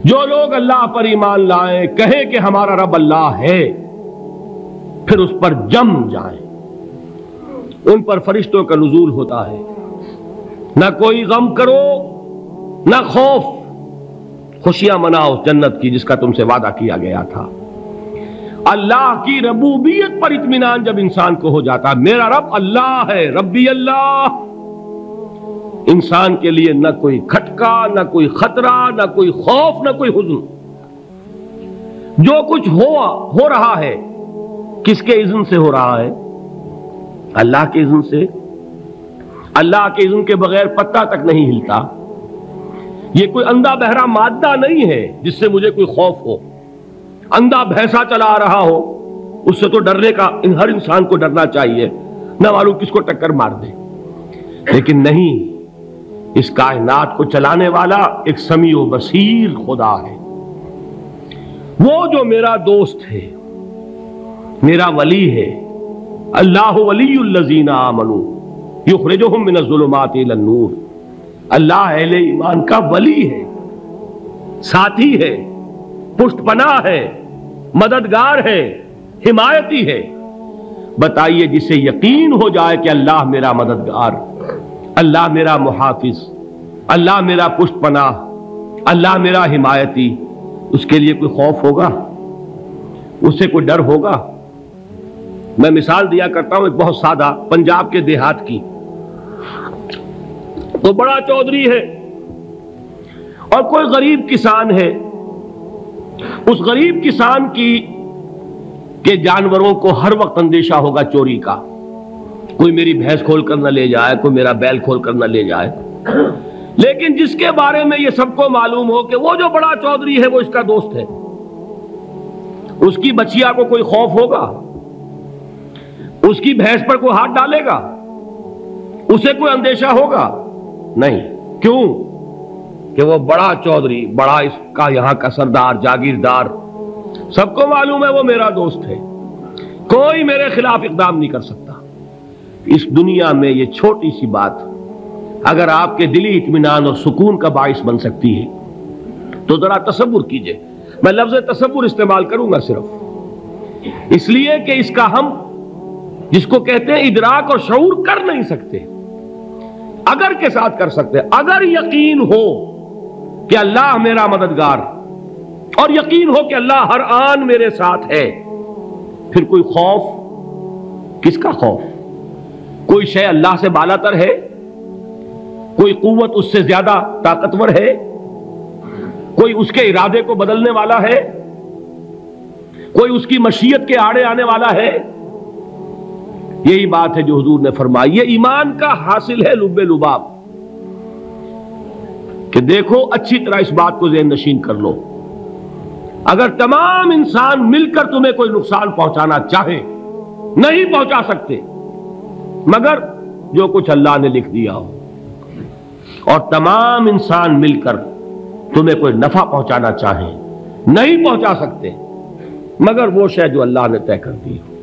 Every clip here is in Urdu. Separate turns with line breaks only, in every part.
جو لوگ اللہ پر ایمان لائیں، کہیں کہ ہمارا رب اللہ ہے، پھر اس پر جم جائیں، ان پر فرشتوں کا نزول ہوتا ہے۔ نہ کوئی غم کرو نہ خوف، خوشیاں مناؤ جنت کی جس کا تم سے وعدہ کیا گیا تھا۔ اللہ کی ربوبیت پر اطمینان جب انسان کو ہو جاتا، میرا رب اللہ ہے، ربی اللہ، انسان کے لیے نہ کوئی کھٹکا، نہ کوئی خطرہ، نہ کوئی خوف، نہ کوئی حزن۔ جو کچھ ہو رہا ہے کس کے اذن سے ہو رہا ہے؟ اللہ کے اذن سے۔ اللہ کے اذن کے بغیر پتہ تک نہیں ہلتا۔ یہ کوئی اندھا بہرا مادہ نہیں ہے جس سے مجھے کوئی خوف ہو۔ اندھا بھینسا چلا آ رہا ہو اس سے تو ڈرنے کا ہر انسان کو ڈرنا چاہیے، نہ معلوم کس کو ٹکر مار دے۔ لیکن نہیں، اس کائنات کو چلانے والا ایک سمیع و بصیر خدا ہے، وہ جو میرا دوست ہے، میرا ولی ہے۔ اللہ ولی الذین آمنوا یخرجہم من الظلمات الی النور۔ اللہ اہل ایمان کا ولی ہے، ساتھی ہے، پشت پناہ ہے، مددگار ہے، حمایتی ہے۔ بتائیے جسے یقین ہو جائے کہ اللہ میرا مددگار، اللہ میرا محافظ، اللہ میرا پشت پناہ، اللہ میرا حمایتی، اس کے لیے کوئی خوف ہوگا؟ اس سے کوئی ڈر ہوگا؟ میں مثال دیا کرتا ہوں ایک بہت سادہ، پنجاب کے دیہات کی۔ تو بڑا چودھری ہے اور کوئی غریب کسان ہے۔ اس غریب کسان کے جانوروں کو ہر وقت اندیشہ ہوگا چوری کا، کوئی میری بھینس کھول کر نہ لے جائے، کوئی میرا بیل کھول کر نہ لے جائے۔ لیکن جس کے بارے میں یہ سب کو معلوم ہو کہ وہ جو بڑا چودھری ہے وہ اس کا دوست ہے، اس کی بچیا کو کوئی خوف ہوگا؟ اس کی بھینس پر کوئی ہاتھ ڈالے گا؟ اسے کوئی اندیشہ ہوگا؟ نہیں۔ کیوں؟ کہ وہ بڑا چودھری، بڑا اس کا یہاں کا سردار، جاگیردار، سب کو معلوم ہے وہ میرا دوست ہے، کوئی میرے خلاف اقدام نہیں کر سکتا۔ اس دنیا میں یہ چھوٹی سی بات اگر آپ کے دلی اطمینان اور سکون کا باعث بن سکتی ہے تو ذرا تصور کیجئے۔ میں لفظ تصور استعمال کروں گا صرف اس لیے کہ اس کا ہم جس کو کہتے ہیں ادراک اور شعور کر نہیں سکتے، اگر کے ساتھ کر سکتے۔ اگر یقین ہو کہ اللہ میرا مددگار اور یقین ہو کہ اللہ ہر آن میرے ساتھ ہے، پھر کوئی خوف؟ کس کا خوف؟ کوئی شے اللہ سے بالا تر ہے؟ کوئی قوت اس سے زیادہ طاقتور ہے؟ کوئی اس کے ارادے کو بدلنے والا ہے؟ کوئی اس کی مشیت کے آڑے آنے والا ہے؟ یہی بات ہے جو حضور نے فرمائی، یہ ایمان کا حاصل ہے لب لباب، کہ دیکھو اچھی طرح اس بات کو ذہن نشین کر لو، اگر تمام انسان مل کر تمہیں کوئی نقصان پہنچانا چاہے نہیں پہنچا سکتے، مگر جو کچھ اللہ نے لکھ دیا ہو، اور تمام انسان مل کر تمہیں کوئی نفع پہنچانا چاہیں نہیں پہنچا سکتے، مگر وہ شے جو اللہ نے طے کر دی ہو۔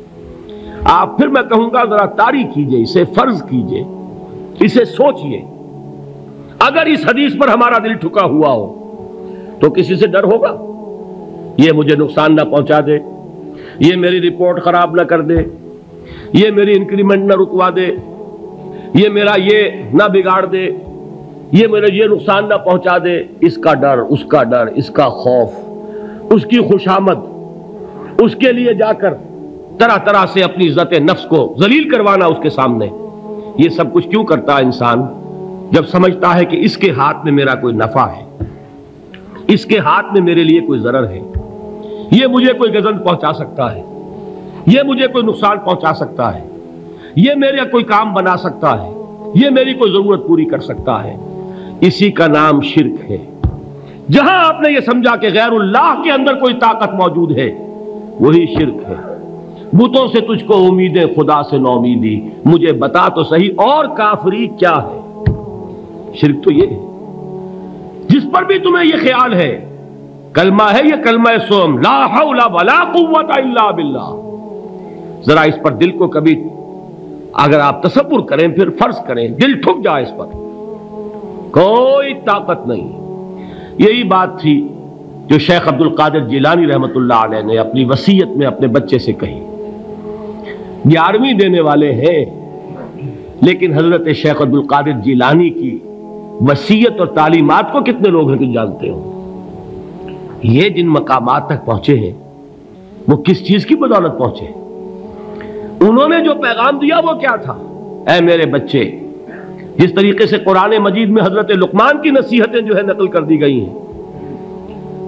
آپ پھر میں کہوں گا ذرا طاری کیجئے، اسے فرض کیجئے، اسے سوچئے، اگر اس حدیث پر ہمارا دل ٹھکا ہوا ہو تو کسی سے ڈر ہوگا؟ یہ مجھے نقصان نہ پہنچا دے، یہ میری رپورٹ خراب نہ کر دے، یہ میری انکریمنٹ نہ رکوا دے، یہ میرا یہ نہ بگاڑ دے، یہ میرا یہ نقصان نہ پہنچا دے۔ اس کا ڈر، اس کا ڈر، اس کا خوف، اس کی خوشامد، اس کے لیے جا کر طرح طرح سے اپنی عزت نفس کو ذلیل کروانا اس کے سامنے، یہ سب کچھ کیوں کرتا ہے انسان؟ جب سمجھتا ہے کہ اس کے ہاتھ میں میرا کوئی نفع ہے، اس کے ہاتھ میں میرے لیے کوئی ضرر ہے، یہ مجھے کوئی گزن پہنچا سکتا ہے، یہ مجھے کوئی نقصان پہنچا سکتا ہے، یہ میرا کوئی کام بنا سکتا ہے، یہ میری کوئی ضرورت پوری کر سکتا ہے، اسی کا نام شرک ہے۔ جہاں آپ نے یہ سمجھا کہ غیر اللہ کے اندر کوئی طاقت موجود ہے، وہی شرک ہے۔ بتوں سے تجھ کو امیدیں، خدا سے نومیدی، مجھے بتا تو صحیح اور کافری کیا ہے؟ شرک تو یہ ہے۔ جس پر بھی تمہیں یہ خیال ہے، کلمہ ہے یہ کلمہ سوم، لا حول ولا قوت الا باللہ، ذرا اس پر دل کو کبھی اگر آپ تصور کریں، پھر فرض کریں، دل ٹھک جائے اس پر، کوئی طاقت نہیں۔ یہی بات تھی جو شیخ عبد القادر جیلانی رحمۃ اللہ علیہ نے اپنی وصیت میں اپنے بچے سے کہی. 11ویں دینے والے ہیں، لیکن حضرت شیخ عبد القادر جیلانی کی وصیت اور تعلیمات کو کتنے لوگ ہیں کہ جانتے ہو؟ یہ جن مقامات تک پہنچے ہیں وہ کس چیز کی بدولت پہنچے؟ انہوں نے جو پیغام دیا وہ کیا تھا؟ اے میرے بچے، جس طریقے سے قرآن مجید میں حضرت لقمان کی نصیحتیں جو ہے نقل کر دی گئی ہیں،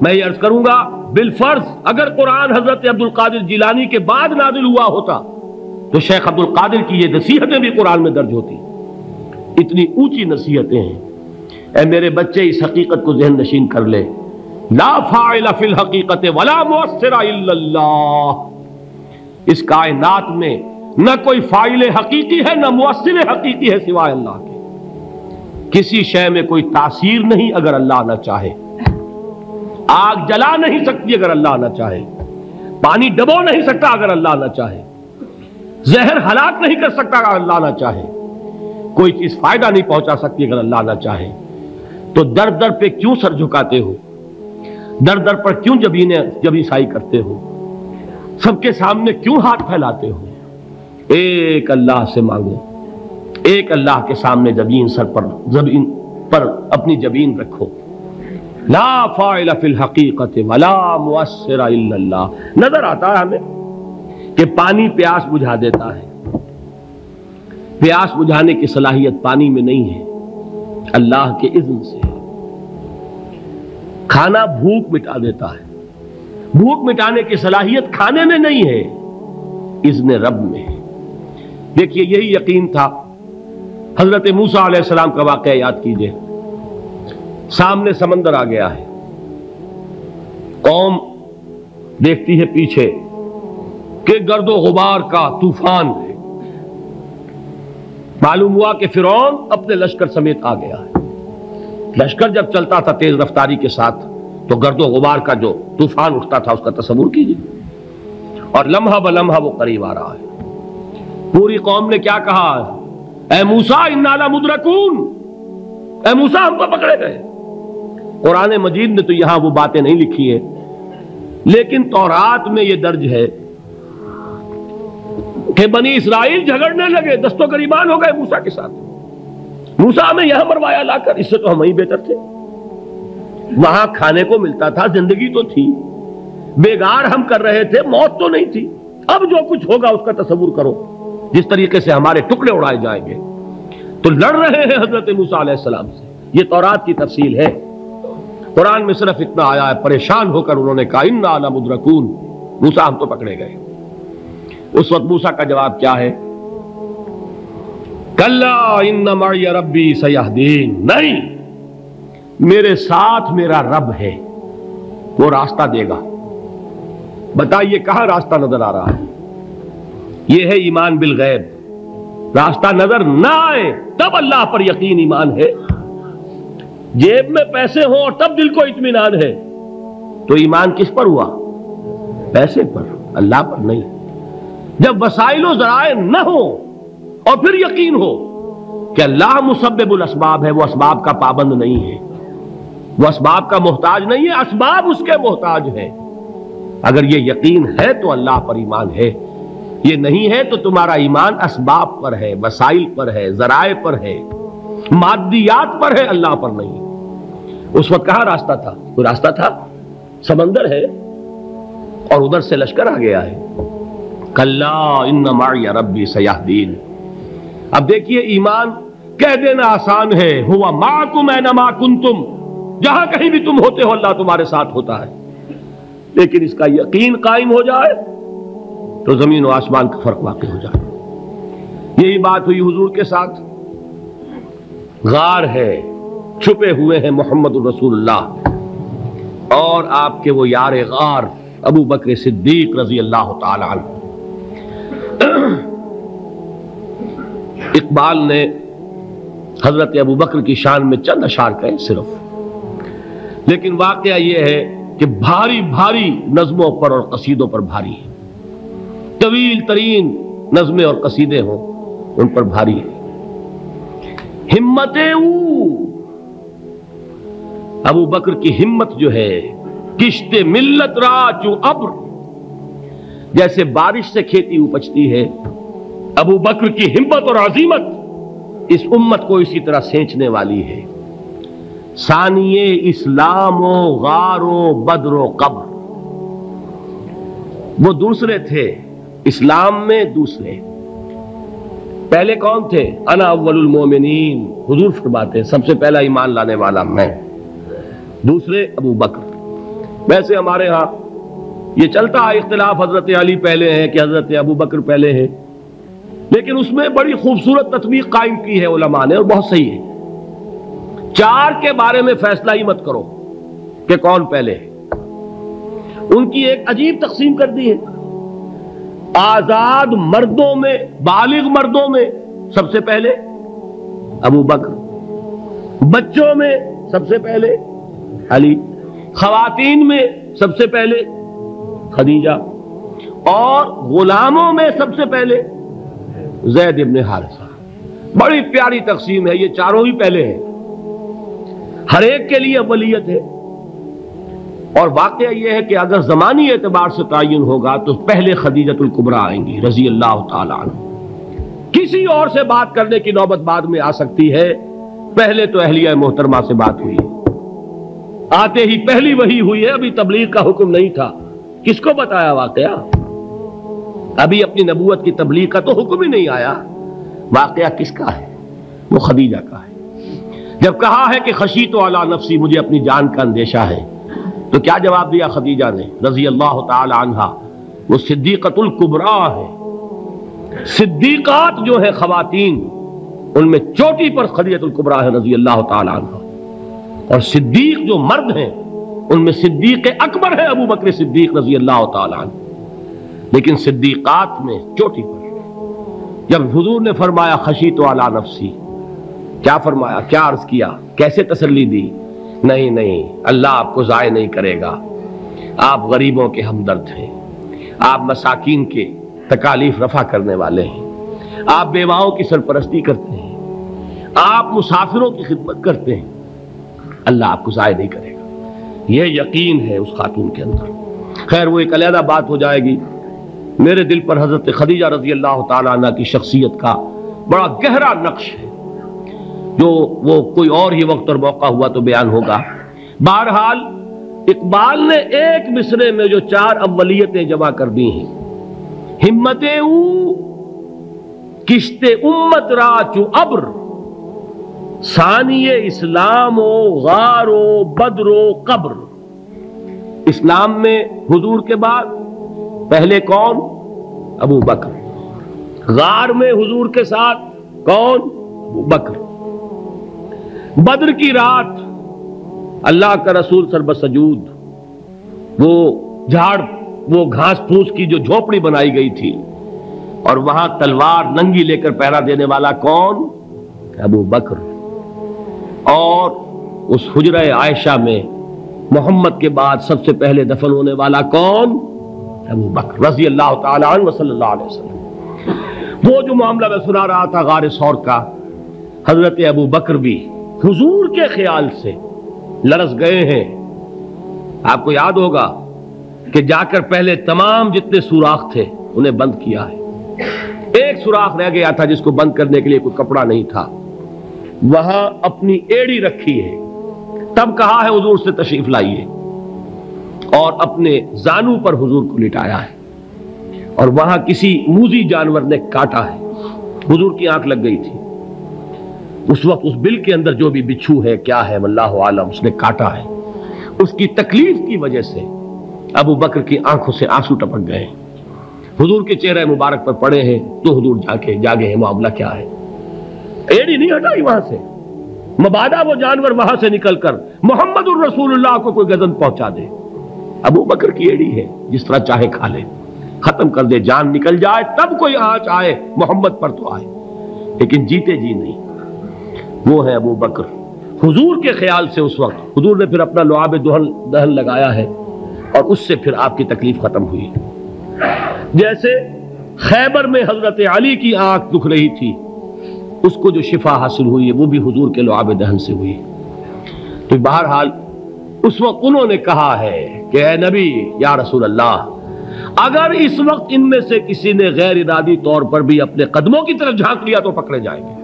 میں یہ عرض کروں گا بالفرض اگر قرآن حضرت عبد القادر جیلانی کے بعد نازل ہوا ہوتا تو شیخ عبد القادر کی یہ نصیحتیں بھی قرآن میں درج ہوتی. اتنی اونچی نصیحتیں ہیں. اے میرے بچے، اس حقیقت کو ذہن نشین کر لے، لا فاعل فی الحقیقت ولا مؤثر الا اللہ. اس کائنات میں نہ کوئی فاعل حقیقی ہے نہ مؤثر حقیقی ہے سوائے اللہ کے. کسی شے میں کوئی تاثیر نہیں اگر اللہ نہ چاہے. آگ جلا نہیں سکتی اگر اللہ نہ چاہے. پانی ڈبو نہیں سکتا اگر اللہ نہ چاہے. زہر ہلاک نہیں کر سکتا اگر اللہ نہ چاہے. کوئی چیز فائدہ نہیں پہنچا سکتی اگر اللہ نہ چاہے. تو در در پہ کیوں سر جھکاتے ہو؟ در در پر کیوں جبیں سائی کرتے ہو؟ سب کے سامنے کیوں ہاتھ پھیلاتے ہو؟ ایک اللہ سے مانگو، ایک اللہ کے سامنے زمین پر اپنی جبین رکھو. لا فاعل فی الحقیقت ولا مؤثر الا اللہ. نظر آتا ہے ہمیں کہ پانی پیاس بجھا دیتا ہے. پیاس بجھانے کی صلاحیت پانی میں نہیں ہے، اللہ کے اذن سے. کھانا بھوک مٹا دیتا ہے، بھوک مٹانے کی صلاحیت کھانے میں نہیں ہے، اذن رب میں ہے. دیکھیے یہی یقین تھا. حضرت موسیٰ علیہ السلام کا واقعہ یاد کیجئے. سامنے سمندر آ گیا ہے، قوم دیکھتی ہے پیچھے کہ گرد و غبار کا طوفان ہے. معلوم ہوا کہ فرعون اپنے لشکر سمیت آ گیا ہے. لشکر جب چلتا تھا تیز رفتاری کے ساتھ تو گرد و غبار کا جو طوفان اٹھتا تھا اس کا تصور کیجیے. اور لمحہ بلمحہ وہ قریب آ رہا ہے. پوری قوم نے کیا کہا؟ اے موسیٰ انا لمدرکون، اے موسیٰ ہم کو پکڑے گئے. قرآن مجید نے تو یہاں وہ باتیں نہیں لکھی ہیں، لیکن تورات میں یہ درج ہے کہ بنی اسرائیل جھگڑنے لگے، دست و گریبان ہو گئے موسیٰ کے ساتھ. موسیٰ ہمیں یہاں مروایا لا کر، اس سے تو ہم ہی بہتر تھے. وہاں کھانے کو ملتا تھا، زندگی تو تھی، بیگار ہم کر رہے تھے، موت تو نہیں تھی. اب جو کچھ ہوگا اس کا تصور کرو، جس طریقے سے ہمارے ٹکڑے اڑائے جائیں گے. تو لڑ رہے ہیں حضرت موسیٰ علیہ السلام سے. یہ تورات کی تفصیل ہے. قرآن میں صرف اتنا آیا ہے، پریشان ہو کر انہوں نے کہا انا لمدرکون، موسیٰ ہم تو پکڑے گئے. اس وقت موسیٰ کا جواب کیا ہے؟ کلا ان معی ربی سیہدین. نہیں، میرے ساتھ میرا رب ہے، وہ راستہ دے گا. بتائیے کہاں راستہ نظر آ رہا ہے؟ یہ ہے ایمان بالغیب. راستہ نظر نہ آئے تب اللہ پر یقین ایمان ہے. جیب میں پیسے ہوں اور تب دل کو اطمینان ہے تو ایمان کس پر ہوا؟ پیسے پر، اللہ پر نہیں. جب وسائل و ذرائع نہ ہو اور پھر یقین ہو کہ اللہ مسبب الاسباب ہے، وہ اسباب کا پابند نہیں ہے، وہ اسباب کا محتاج نہیں ہے، اسباب اس کے محتاج ہے. اگر یہ یقین ہے تو اللہ پر ایمان ہے. یہ نہیں ہے تو تمہارا ایمان اسباب پر ہے، وسائل پر ہے، ذرائع پر ہے، مادیات پر ہے، اللہ پر نہیں. اس وقت کہاں راستہ تھا؟ کوئی راستہ تھا؟ سمندر ہے اور ادھر سے لشکر آ گیا ہے. کلا ان معی ربی سیہدین. اب دیکھیے ایمان کہہ دینا آسان ہے، ہوا معکم اینما کنتم، جہاں کہیں بھی تم ہوتے ہو اللہ تمہارے ساتھ ہوتا ہے. لیکن اس کا یقین قائم ہو جائے تو زمین و آسمان کا فرق واقع ہو جائے. یہی بات ہوئی حضور کے ساتھ. غار ہے، چھپے ہوئے ہیں محمد الرسول اللہ اور آپ کے وہ یار غار ابو بکر صدیق رضی اللہ تعالی عنہ. اقبال نے حضرت ابو بکر کی شان میں چند اشعار کہے صرف، لیکن واقعہ یہ ہے کہ بھاری بھاری نظموں پر اور قصیدوں پر بھاری ہے. طویل ترین نظمیں اور قصیدے ہوں ان پر بھاری ہے. ہمت ابو بکر کی ہمت جو ہے کشت ملت را چو ابر، جیسے بارش سے کھیتی اپجتی ہے، ابو بکر کی ہمت اور عزیمت اس امت کو اسی طرح سینچنے والی ہے۔ ثانیے اسلام و غار و بدر و قبر، وہ دوسرے تھے اسلام میں، دوسرے پہلے کون تھے؟ انا اول المومنین، حضور فرماتے ہیں سب سے پہلا ایمان لانے والا میں، دوسرے ابو بکر۔ ویسے ہمارے ہاں یہ چلتا ہے اختلاف، حضرت علی پہلے ہیں کہ حضرت ابو بکر پہلے ہیں، لیکن اس میں بڑی خوبصورت تطبیق قائم کی ہے علماء نے، اور بہت صحیح ہے۔ چار کے بارے میں فیصلہ ہی مت کرو کہ کون پہلے ہے، ان کی ایک عجیب تقسیم کر دی ہے۔ آزاد مردوں میں، بالغ مردوں میں سب سے پہلے ابو بکر، بچوں میں سب سے پہلے علی، خواتین میں سب سے پہلے خدیجہ، اور غلاموں میں سب سے پہلے زید ابن حارثہ۔ بڑی پیاری تقسیم ہے، یہ چاروں ہی پہلے ہیں، ہر ایک کے لیے اولیت ہے۔ اور واقعہ یہ ہے کہ اگر زمانی اعتبار سے تعین ہوگا تو پہلے خدیجۃ الکبریٰ آئیں گی رضی اللہ تعالی عنہ۔ کسی اور سے بات کرنے کی نوبت بعد میں آ سکتی ہے، پہلے تو اہلیہ محترمہ سے بات ہوئی ہے، آتے ہی پہلی وحی ہوئی ہے، ابھی تبلیغ کا حکم نہیں تھا۔ کس کو بتایا واقعہ؟ ابھی اپنی نبوت کی تبلیغ کا تو حکم ہی نہیں آیا۔ واقعہ کس کا ہے؟ وہ خدیجہ کا ہے۔ جب کہا ہے کہ خشیت علی نفسی، مجھے اپنی جان کا اندیشہ ہے، تو کیا جواب دیا خدیجہ نے رضی اللہ تعالی عنہا؟ وہ صدیقۃ الکبریٰ ہے۔ صدیقات جو ہے خواتین، ان میں چوٹی پر خدیجۃ الکبریٰ ہے رضی اللہ تعالی عنہا، اور صدیق جو مرد ہیں ان میں صدیق اکبر ہے ابو بکر صدیق رضی اللہ تعالی عنہ، لیکن صدیقات میں چوٹی پر۔ جب حضور نے فرمایا خشیت علی نفسی، کیا فرمایا؟ کیا عرض کیا؟ کیسے تسلی دی؟ نہیں نہیں، اللہ آپ کو ضائع نہیں کرے گا، آپ غریبوں کے ہمدرد ہیں، آپ مساکین کے تکالیف رفع کرنے والے ہیں، آپ بیواؤں کی سرپرستی کرتے ہیں، آپ مسافروں کی خدمت کرتے ہیں، اللہ آپ کو ضائع نہیں کرے گا۔ یہ یقین ہے اس خاتون کے اندر۔ خیر وہ ایک علیحدہ بات ہو جائے گی۔ میرے دل پر حضرت خدیجہ رضی اللہ تعالی عنہ کی شخصیت کا بڑا گہرا نقش ہے، جو وہ کوئی اور ہی وقت اور موقع ہوا تو بیان ہوگا۔ بہرحال اقبال نے ایک مصرے میں جو چار اولیتیں جمع کر دی ہیں، ہمت او کشت امت را چو ابر، ثانی اسلام و غار و بدر و قبر۔ اسلام میں حضور کے بعد پہلے کون؟ ابو بکر۔ غار میں حضور کے ساتھ کون؟ ابو بکر۔ بدر کی رات اللہ کا رسول سربسجود، وہ جھاڑ، وہ گھاس پھوس کی جو جھوپڑی بنائی گئی تھی، اور وہاں تلوار ننگی لے کر پہرا دینے والا کون؟ ابو بکر۔ اور اس حجرہ عائشہ میں محمد کے بعد سب سے پہلے دفن ہونے والا کون؟ ابو بکر رضی اللہ تعالی عنہ وصلی اللہ علیہ وسلم۔ وہ جو معاملہ میں سنا رہا تھا غار ثور کا، حضرت ابو بکر بھی حضور کے خیال سے لرز گئے ہیں۔ آپ کو یاد ہوگا کہ جا کر پہلے تمام جتنے سوراخ تھے انہیں بند کیا ہے، ایک سوراخ رہ گیا تھا جس کو بند کرنے کے لیے کوئی کپڑا نہیں تھا، وہاں اپنی ایڑی رکھی ہے، تب کہا ہے حضور سے تشریف لائیے، اور اپنے زانو پر حضور کو لٹایا ہے، اور وہاں کسی موذی جانور نے کاٹا ہے، حضور کی آنکھ لگ گئی تھی، اس وقت اس بل کے اندر جو بھی بچھو ہے کیا ہے واللہ عالم، اس نے کاٹا ہے، اس کی تکلیف کی وجہ سے ابو بکر کی آنکھوں سے آنسو ٹپک گئے، حضور کے چہرے مبارک پر پڑے ہیں، تو حضور جاگے ہیں، معاملہ کیا ہے؟ ایڑی نہیں ہٹائی وہاں سے، مبادا وہ جانور وہاں سے نکل کر محمد الرسول اللہ کو کوئی گزن پہنچا دے، ابو بکر کی ایڑی ہے، جس طرح چاہے کھا لے، ختم کر دے، جان نکل جائے تب کوئی آنچ آئے، محمد پر تو آئے، لیکن جیتے جی نہیں۔ وہ ہے ابو بکر۔ حضور کے خیال سے اس وقت حضور نے پھر اپنا لعاب دہن لگایا ہے، اور اس سے پھر آپ کی تکلیف ختم ہوئی۔ جیسے خیبر میں حضرت علی کی آنکھ دکھ رہی تھی، اس کو جو شفا حاصل ہوئی ہے وہ بھی حضور کے لعاب دہن سے ہوئی۔ تو بہرحال اس وقت انہوں نے کہا ہے کہ اے نبی یا رسول اللہ، اگر اس وقت ان میں سے کسی نے غیر ارادی طور پر بھی اپنے قدموں کی طرف جھانک لیا تو پکڑے جائیں گے۔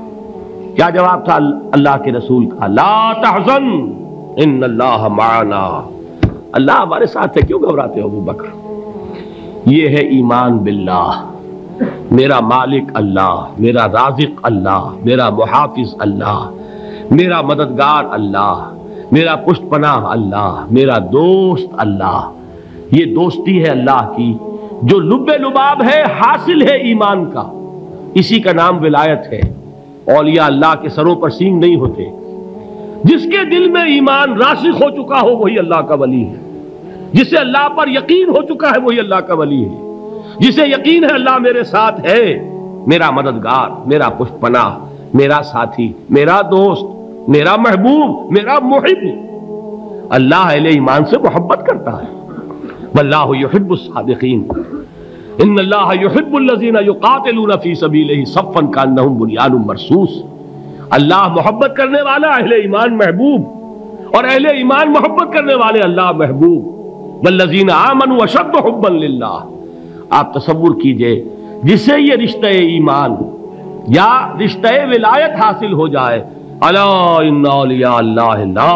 کیا جواب تھا اللہ کے رسول کا؟ لا تحزن ان اللہ معنا، اللہ ہمارے ساتھ ہے، کیوں گھبراتے ہو ابو بکر؟ یہ ہے ایمان باللہ، میرا مالک اللہ، میرا رازق اللہ، میرا محافظ اللہ، میرا مددگار اللہ، میرا پشت پناہ اللہ، میرا دوست اللہ۔ یہ دوستی ہے اللہ کی جو لب لباب ہے، حاصل ہے ایمان کا، اسی کا نام ولایت ہے۔ اولیاء اللہ کے سروں پر سینگ نہیں ہوتے، جس کے دل میں ایمان راسخ ہو چکا ہو وہی اللہ کا ولی ہے، جسے اللہ پر یقین ہو چکا ہے وہی اللہ کا ولی ہے، جسے یقین ہے اللہ میرے ساتھ ہے، میرا مددگار، میرا پشت پناہ، میرا ساتھی، میرا دوست، میرا محبوب، میرا محب۔ اللہ اہل ایمان سے محبت کرتا ہے۔ واللہ یحب الصادقین، ان اللہ یحب الذین یقاتلون فی سبیلہ صفا کانہم بنیان مرصوص۔ اللہ محبت کرنے والا، اہل ایمان محبوب، اور اہل ایمان محبت کرنے والے اللہ محبوب۔ والذین آمنوا اشد حبا للہ۔ آپ تصور کیجئے جسے یہ رشتہ ایمان یا رشتہ ولایت حاصل ہو جائے، الا ان اولیاء اللہ لا